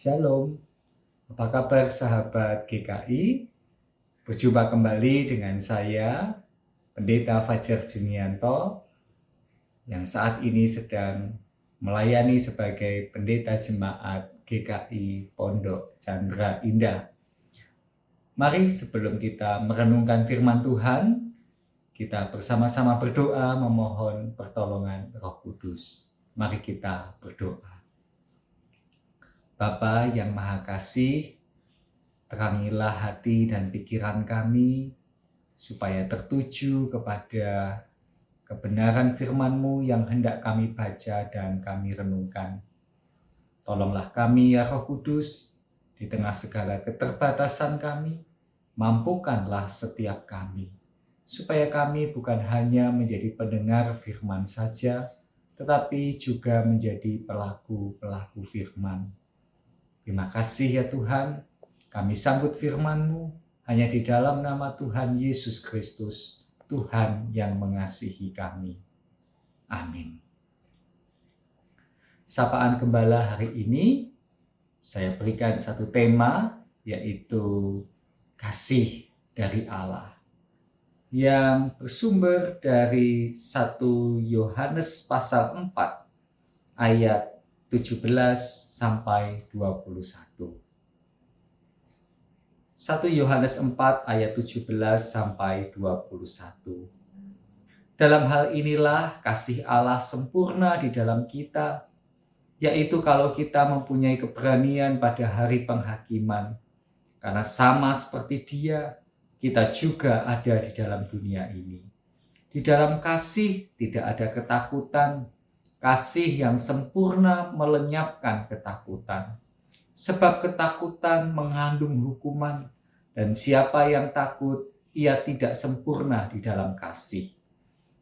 Shalom, apa kabar sahabat GKI? Berjumpa kembali dengan saya, Pendeta Fajar Junianto, yang saat ini sedang melayani sebagai Pendeta Jemaat GKI Pondok Chandra Indah. Mari sebelum kita merenungkan firman Tuhan, kita bersama-sama berdoa memohon pertolongan Roh Kudus. Mari kita berdoa. Bapa yang Maha Kasih, terangilah hati dan pikiran kami supaya tertuju kepada kebenaran firman-Mu yang hendak kami baca dan kami renungkan. Tolonglah kami ya Roh Kudus, di tengah segala keterbatasan kami, mampukanlah setiap kami, supaya kami bukan hanya menjadi pendengar firman saja, tetapi juga menjadi pelaku-pelaku firman. Terima kasih ya Tuhan, kami sambut firman-Mu hanya di dalam nama Tuhan Yesus Kristus, Tuhan yang mengasihi kami. Amin. Sapaan Gembala hari ini, saya berikan satu tema, yaitu kasih dari Allah, yang bersumber dari 1 Yohanes pasal 4, ayat 17 sampai 21. 1 Yohanes 4 ayat 17 sampai 21. Dalam hal inilah kasih Allah sempurna di dalam kita, yaitu kalau kita mempunyai keberanian pada hari penghakiman. Karena sama seperti Dia, kita juga ada di dalam dunia ini. Di dalam kasih tidak ada ketakutan. Kasih yang sempurna melenyapkan ketakutan. Sebab ketakutan mengandung hukuman, dan siapa yang takut, ia tidak sempurna di dalam kasih.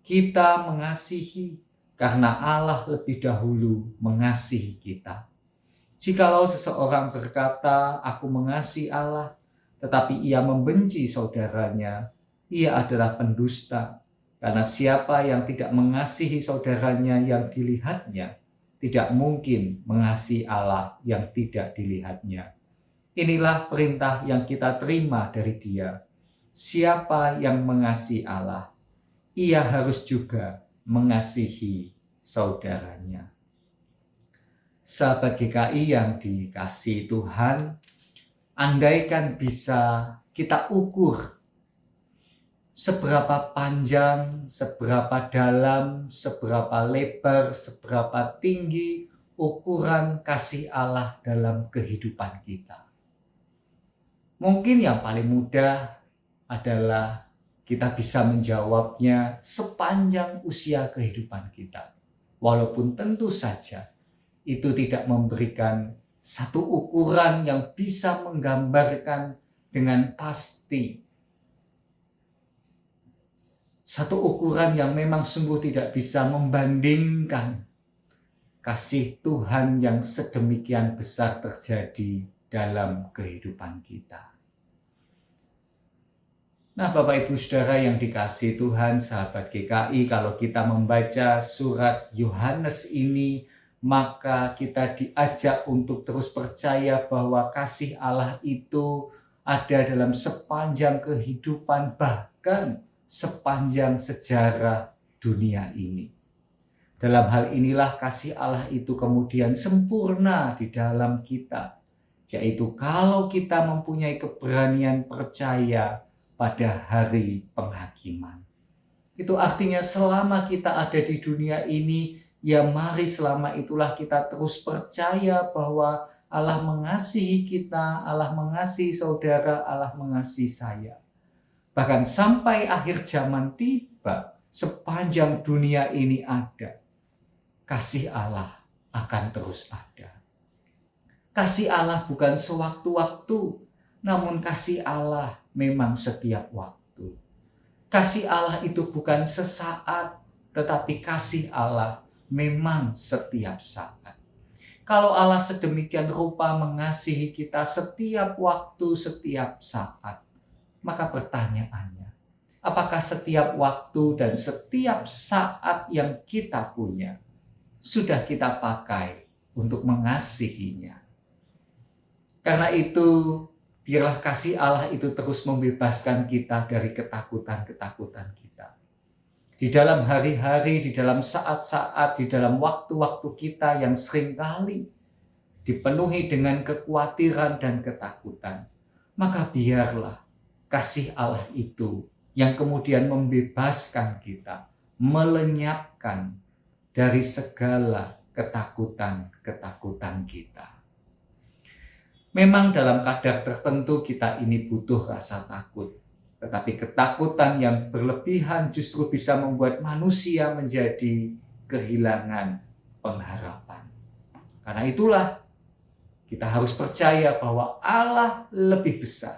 Kita mengasihi karena Allah lebih dahulu mengasihi kita. Jikalau seseorang berkata, "Aku mengasihi Allah," tetapi ia membenci saudaranya, ia adalah pendusta. Karena siapa yang tidak mengasihi saudaranya yang dilihatnya, tidak mungkin mengasihi Allah yang tidak dilihatnya. Inilah perintah yang kita terima dari Dia. Siapa yang mengasihi Allah, ia harus juga mengasihi saudaranya. Sahabat GKI yang dikasihi Tuhan, andaikan bisa kita ukur seberapa panjang, seberapa dalam, seberapa lebar, seberapa tinggi ukuran kasih Allah dalam kehidupan kita. Mungkin yang paling mudah adalah kita bisa menjawabnya sepanjang usia kehidupan kita. Walaupun tentu saja itu tidak memberikan satu ukuran yang bisa menggambarkan dengan pasti. Satu ukuran yang memang sungguh tidak bisa membandingkan kasih Tuhan yang sedemikian besar terjadi dalam kehidupan kita. Nah, Bapak Ibu Saudara yang dikasihi Tuhan, sahabat GKI, kalau kita membaca surat Yohanes ini, maka kita diajak untuk terus percaya bahwa kasih Allah itu ada dalam sepanjang kehidupan, bahkan sepanjang sejarah dunia ini. Dalam hal inilah kasih Allah itu kemudian sempurna di dalam kita, yaitu kalau kita mempunyai keberanian percaya pada hari penghakiman. Itu artinya selama kita ada di dunia ini, ya mari selama itulah kita terus percaya bahwa Allah mengasihi kita, Allah mengasihi saudara, Allah mengasihi saya. Bahkan sampai akhir zaman tiba, sepanjang dunia ini ada, kasih Allah akan terus ada. Kasih Allah bukan sewaktu-waktu, namun kasih Allah memang setiap waktu. Kasih Allah itu bukan sesaat, tetapi kasih Allah memang setiap saat. Kalau Allah sedemikian rupa mengasihi kita setiap waktu, setiap saat, maka pertanyaannya, apakah setiap waktu dan setiap saat yang kita punya sudah kita pakai untuk mengasihinya? Karena itu, biarlah kasih Allah itu terus membebaskan kita dari ketakutan-ketakutan kita. Di dalam hari-hari, di dalam saat-saat, di dalam waktu-waktu kita yang seringkali dipenuhi dengan kekhawatiran dan ketakutan, maka biarlah kasih Allah itu yang kemudian membebaskan kita, melenyapkan dari segala ketakutan-ketakutan kita. Memang dalam kadar tertentu kita ini butuh rasa takut. Tetapi ketakutan yang berlebihan justru bisa membuat manusia menjadi kehilangan pengharapan. Karena itulah kita harus percaya bahwa Allah lebih besar.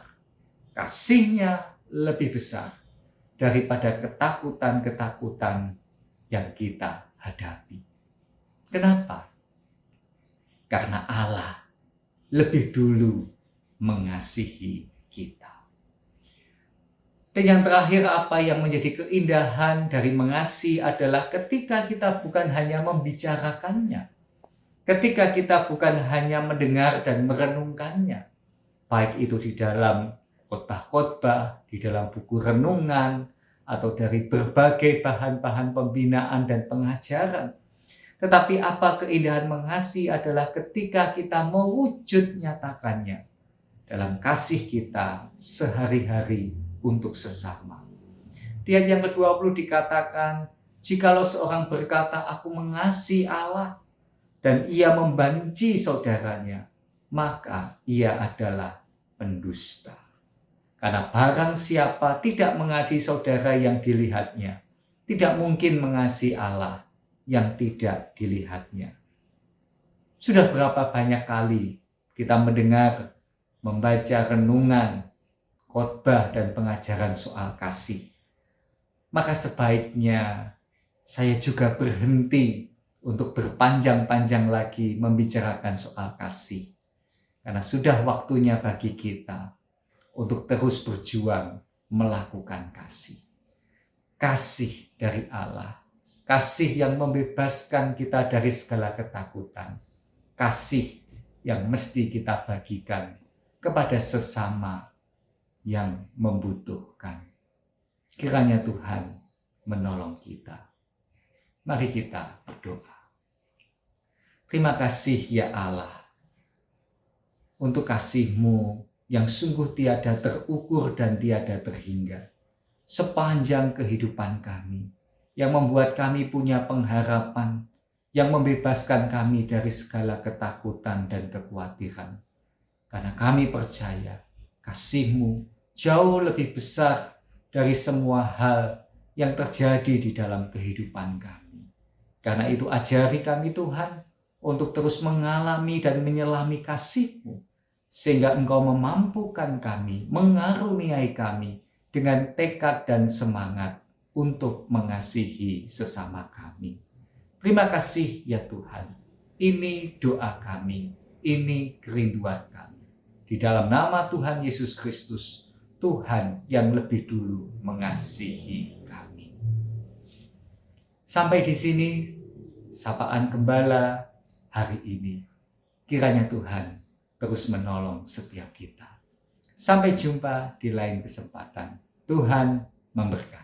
Kasih-Nya lebih besar daripada ketakutan-ketakutan yang kita hadapi. Kenapa? Karena Allah lebih dulu mengasihi kita. Dan yang terakhir, apa yang menjadi keindahan dari mengasihi adalah ketika kita bukan hanya membicarakannya, ketika kita bukan hanya mendengar dan merenungkannya, baik itu di dalam khotbah-khotbah, di dalam buku renungan, atau dari berbagai bahan-bahan pembinaan dan pengajaran. Tetapi apa keindahan mengasihi adalah ketika kita mewujud nyatakannya dalam kasih kita sehari-hari untuk sesama. Di ayat yang ke-20 dikatakan, jikalau seorang berkata, aku mengasihi Allah, dan ia membenci saudaranya, maka ia adalah pendusta. Karena barang siapa tidak mengasihi saudara yang dilihatnya, tidak mungkin mengasihi Allah yang tidak dilihatnya. Sudah berapa banyak kali kita mendengar, membaca renungan, khotbah dan pengajaran soal kasih. Maka sebaiknya saya juga berhenti untuk berpanjang-panjang lagi membicarakan soal kasih. Karena sudah waktunya bagi kita untuk terus berjuang melakukan kasih. Kasih dari Allah. Kasih yang membebaskan kita dari segala ketakutan. Kasih yang mesti kita bagikan kepada sesama yang membutuhkan. Kiranya Tuhan menolong kita. Mari kita berdoa. Terima kasih ya Allah, untuk kasih-Mu yang sungguh tiada terukur dan tiada terhingga sepanjang kehidupan kami, yang membuat kami punya pengharapan, yang membebaskan kami dari segala ketakutan dan kekhawatiran. Karena kami percaya kasih-Mu jauh lebih besar dari semua hal yang terjadi di dalam kehidupan kami. Karena itu ajari kami Tuhan untuk terus mengalami dan menyelami kasih-Mu, sehingga Engkau memampukan kami, mengaruniai kami dengan tekad dan semangat untuk mengasihi sesama kami. Terima kasih ya Tuhan. Ini doa kami, ini kerinduan kami. Di dalam nama Tuhan Yesus Kristus, Tuhan yang lebih dulu mengasihi kami. Sampai di sini sapaan gembala hari ini. Kiranya Tuhan terus menolong setiap kita. Sampai jumpa di lain kesempatan. Tuhan memberkati.